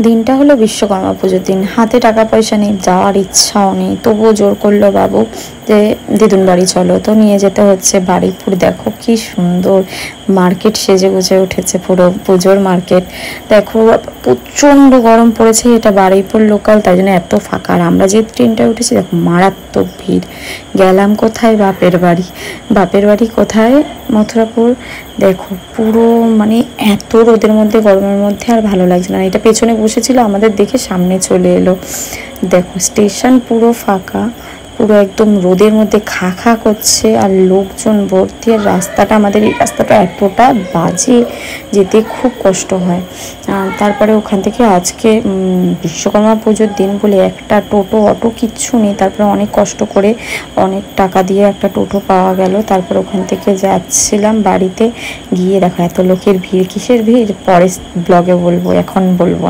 দিনটা হলো বিশ্বকর্মা পুজোর দিন। হাতে টাকা পয়সা নেই, যাওয়ার ইচ্ছাও নেই, তবুও জোর করলো বাবু যে দিদুন বাড়ি চলো, তো নিয়ে যেতে হচ্ছে। বারুইপুর দেখো কি সুন্দর মার্কেট সেজে গুজে উঠেছে, পুরো পুজোর মার্কেট। দেখো প্রচণ্ড গরম পড়েছে, এটা বারুইপুর লোকাল, তাই জন্য এত ফাঁকা। আর আমরা যে ট্রেনটায় উঠেছি দেখো মারাত্মক ভিড়। গেলাম কোথায়? বাপের বাড়ি। বাপের বাড়ি কোথায়? মথুরাপুর। দেখো পুরো মানে এত রোদের মধ্যে, গরমের মধ্যে আর ভালো লাগছে না। এটা পেছনে বসেছিল, আমাদের দেখে সামনে চলে এলো। দেখো স্টেশন পুরো ফাঁকা, পুরো একদম রোদের মধ্যে খা খা করছে আর লোকজন ভর্তি। আর রাস্তাটা, আমাদের এই রাস্তাটা এতটা বাজে, যেতে খুব কষ্ট হয়। তারপরে ওখান থেকে আজকে বিশ্বকর্মা পুজোর দিন বলে একটা টোটো অটো কিচ্ছু নেই, তারপরে অনেক কষ্ট করে অনেক টাকা দিয়ে একটা টোটো পাওয়া গেল। তারপর ওখান থেকে যাচ্ছিলাম বাড়িতে, গিয়ে দেখো এত লোকের ভিড়। কিসের ভিড় পরে ব্লগে বলবো, এখন বলবো।